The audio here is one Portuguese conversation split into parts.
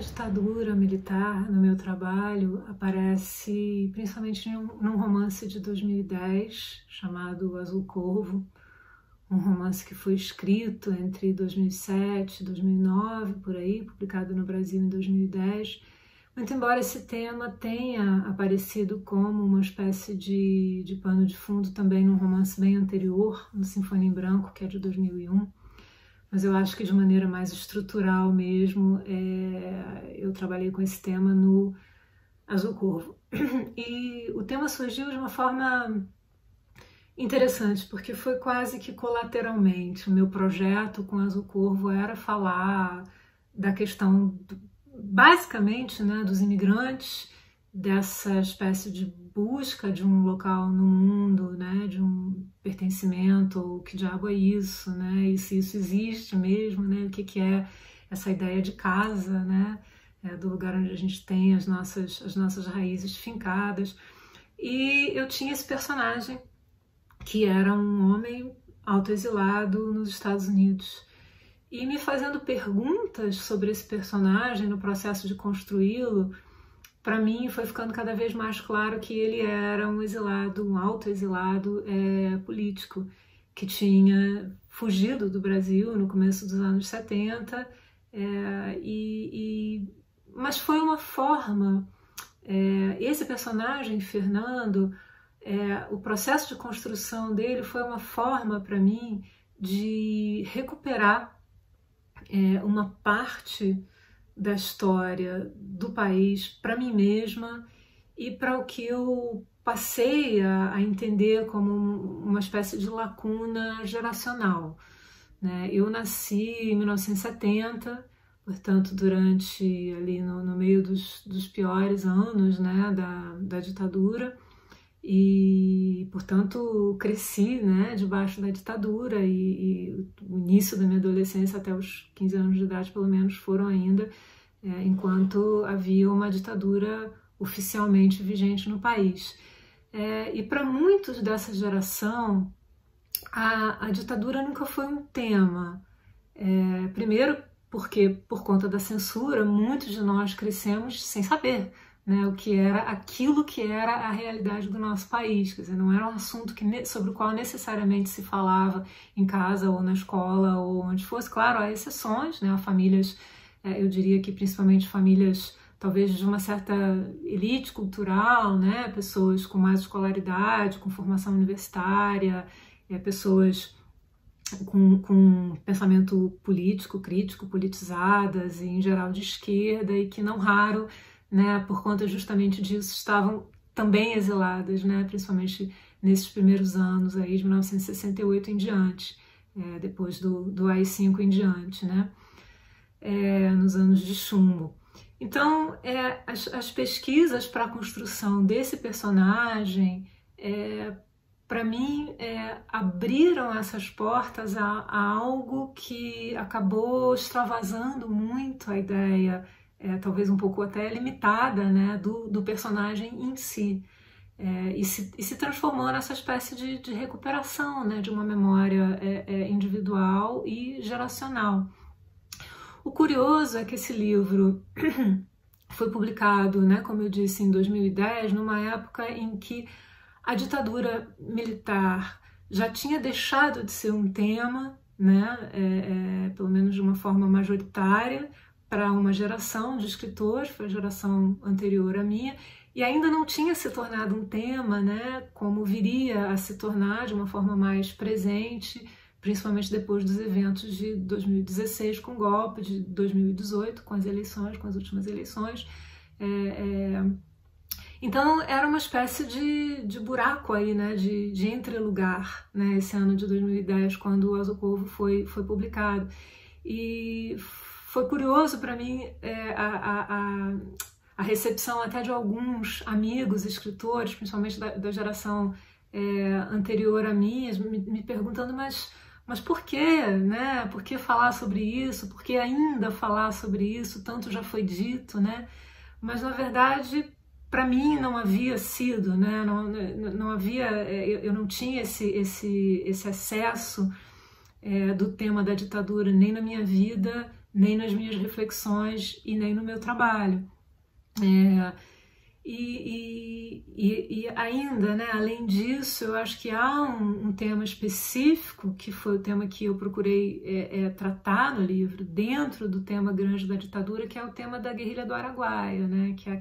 ditadura militar no meu trabalho aparece principalmente num romance de 2010 chamado Azul Corvo, um romance que foi escrito entre 2007 e 2009, por aí, publicado no Brasil em 2010. Muito embora esse tema tenha aparecido como uma espécie de pano de fundo também num romance bem anterior, no Sinfonia em Branco, que é de 2001, mas eu acho que de maneira mais estrutural mesmo, eu trabalhei com esse tema no Azul Corvo. E o tema surgiu de uma forma interessante, porque foi quase que colateralmente. O meu projeto com Azul Corvo era falar da questão, basicamente, né, dos imigrantes, dessa espécie de busca de um local no mundo, né, de um pertencimento, ou que diabo é isso, né, e se isso existe mesmo, né, o que é essa ideia de casa, né, do lugar onde a gente tem as nossas raízes fincadas. E eu tinha esse personagem que era um homem autoexilado nos Estados Unidos. E me fazendo perguntas sobre esse personagem no processo de construí-lo, para mim foi ficando cada vez mais claro que ele era um exilado, um autoexilado político, que tinha fugido do Brasil no começo dos anos 70, mas foi uma forma, esse personagem, Fernando, o processo de construção dele foi uma forma para mim de recuperar uma parte da história do país para mim mesma e para o que eu passei a entender como uma espécie de lacuna geracional, né? Eu nasci em 1970, portanto durante ali no meio dos piores anos, né, da ditadura, e portanto cresci, né, debaixo da ditadura, e o início da minha adolescência até os 15 anos de idade pelo menos foram ainda enquanto havia uma ditadura oficialmente vigente no país. E para muitos dessa geração a ditadura nunca foi um tema, primeiro porque por conta da censura muitos de nós crescemos sem saber, né, o que era aquilo que era a realidade do nosso país. Quer dizer, não era um assunto sobre o qual necessariamente se falava em casa ou na escola ou onde fosse. Claro, há exceções, né, há famílias, eu diria que principalmente famílias talvez de uma certa elite cultural, né, pessoas com mais escolaridade, com formação universitária, pessoas com pensamento político, crítico, politizadas e em geral de esquerda, e que não raro, né, por conta justamente disso, estavam também exiladas, né, principalmente nesses primeiros anos aí de 1968 em diante, depois do AI-5 em diante, né, nos anos de chumbo. Então, as pesquisas para a construção desse personagem, para mim, abriram essas portas a algo que acabou extravasando muito a ideia, talvez um pouco até limitada, né, do personagem em si, e se transformou nessa espécie de recuperação, né, de uma memória individual e geracional. O curioso é que esse livro foi publicado, né, como eu disse, em 2010, numa época em que a ditadura militar já tinha deixado de ser um tema, né, pelo menos de uma forma majoritária, para uma geração de escritores, foi a geração anterior à minha, e ainda não tinha se tornado um tema, né, como viria a se tornar de uma forma mais presente, principalmente depois dos eventos de 2016 com o golpe, de 2018 com as eleições, com as últimas eleições. Então era uma espécie de buraco aí, né, de entrelugar, né, esse ano de 2010, quando o Azul Corvo foi publicado. E foi curioso para mim a recepção até de alguns amigos escritores, principalmente da geração anterior a minha, me perguntando, mas por quê, né? Por que falar sobre isso? Por que ainda falar sobre isso? Tanto já foi dito, né? Mas na verdade, para mim não havia sido, né? Não havia, eu não tinha esse acesso do tema da ditadura nem na minha vida, nem nas minhas reflexões e nem no meu trabalho. E ainda, né, além disso, eu acho que há um tema específico, que foi o tema que eu procurei tratar no livro, dentro do tema grande da ditadura, que é o tema da guerrilha do Araguaia, né, que é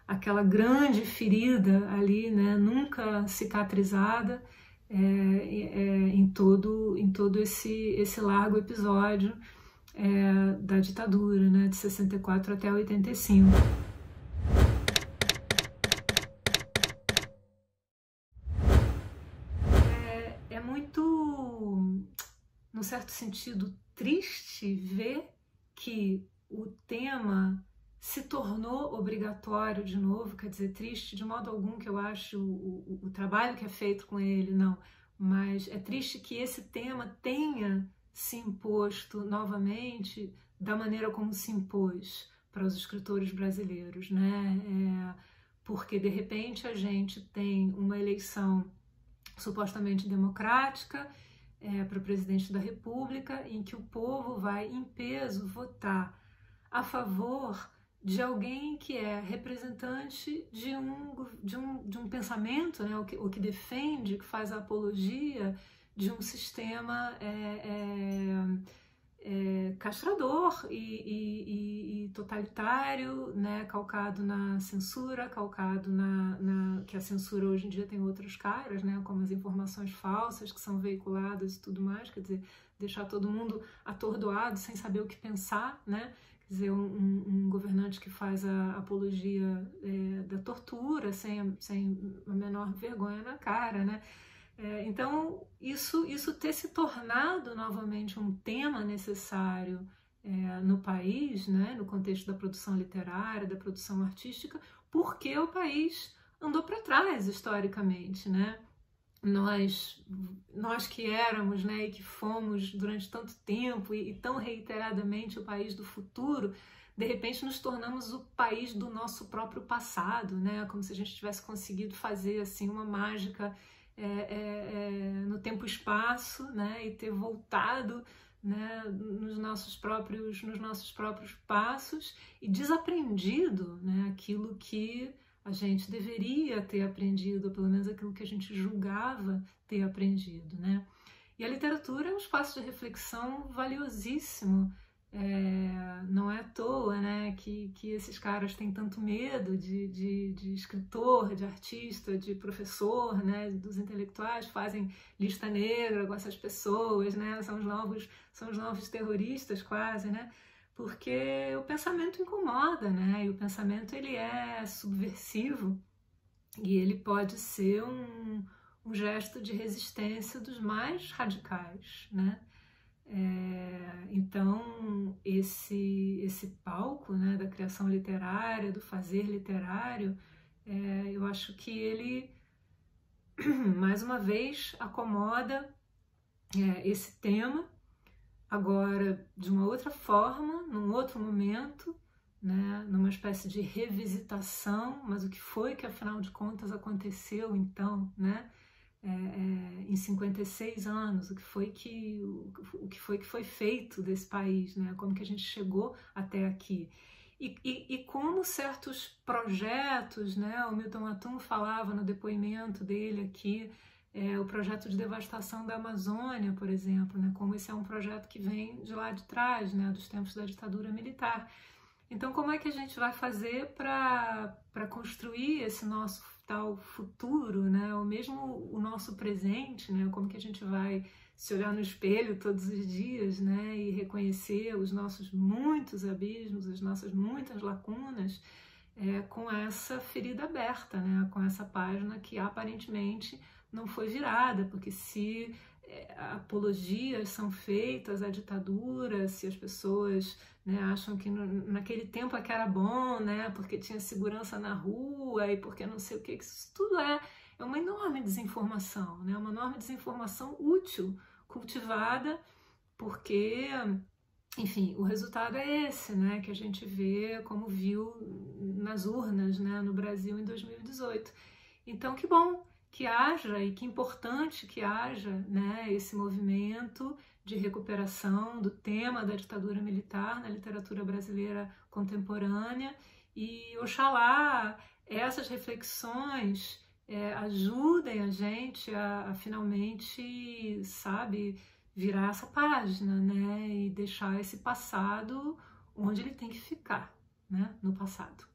aquela grande ferida ali, né, nunca cicatrizada, em todo esse largo episódio da ditadura, né, de 64 até 85. É muito, num certo sentido, triste ver que o tema se tornou obrigatório de novo, quer dizer, triste de modo algum que eu acho o trabalho que é feito com ele, não, mas é triste que esse tema tenha se imposto novamente da maneira como se impôs para os escritores brasileiros, né? Porque de repente a gente tem uma eleição supostamente democrática para o presidente da República, em que o povo vai em peso votar a favor de alguém que é representante de um pensamento, né, o que defende, que faz a apologia de um sistema castrador e totalitário, né, calcado na censura, calcado que a censura hoje em dia tem outras caras, né, como as informações falsas que são veiculadas e tudo mais, quer dizer, deixar todo mundo atordoado, sem saber o que pensar, né, quer dizer, um governante que faz a apologia da tortura, sem a menor vergonha na cara, né. Então, isso ter se tornado novamente um tema necessário no país, né, no contexto da produção literária, da produção artística, porque o país andou para trás historicamente, né? Nós que éramos, né, e que fomos durante tanto tempo e tão reiteradamente o país do futuro, de repente nos tornamos o país do nosso próprio passado, né? Como se a gente tivesse conseguido fazer assim uma mágica no tempo e espaço, né, e ter voltado, né, nos nossos próprios passos e desaprendido, né, aquilo que a gente deveria ter aprendido, ou pelo menos aquilo que a gente julgava ter aprendido, né? E a literatura é um espaço de reflexão valiosíssimo. Não é à toa, né, que esses caras têm tanto medo de escritor, de artista, de professor, né, dos intelectuais, fazem lista negra com essas pessoas, né, são os novos terroristas quase, né, porque o pensamento incomoda, né, e o pensamento ele é subversivo e ele pode ser um gesto de resistência dos mais radicais, né. Então esse palco, né, da criação literária, do fazer literário, eu acho que ele mais uma vez acomoda esse tema, agora de uma outra forma, num outro momento, né, numa espécie de revisitação, mas o que foi que afinal de contas aconteceu então, né? Em 56 anos, o que foi feito desse país, né? Como que a gente chegou até aqui. E como certos projetos, né? O Milton Atum falava no depoimento dele aqui, o projeto de devastação da Amazônia, por exemplo, né? Como esse é um projeto que vem de lá de trás, né? Dos tempos da ditadura militar. Então, como é que a gente vai fazer para construir esse nosso tal futuro, né? Ou mesmo o nosso presente, né? Como que a gente vai se olhar no espelho todos os dias, né? E reconhecer os nossos muitos abismos, as nossas muitas lacunas, com essa ferida aberta, né? Com essa página que aparentemente não foi virada, porque se apologias são feitas à ditadura, se as pessoas, né, acham que naquele tempo é que era bom, né, porque tinha segurança na rua e porque não sei o que, isso tudo é uma enorme desinformação, né, uma enorme desinformação útil, cultivada, porque, enfim, o resultado é esse, né, que a gente vê como viu nas urnas, né, no Brasil em 2018. Então, que bom que haja, e que importante que haja, né, esse movimento de recuperação do tema da ditadura militar na literatura brasileira contemporânea, e oxalá essas reflexões ajudem a gente a finalmente, sabe, virar essa página, né, e deixar esse passado onde ele tem que ficar, né, no passado.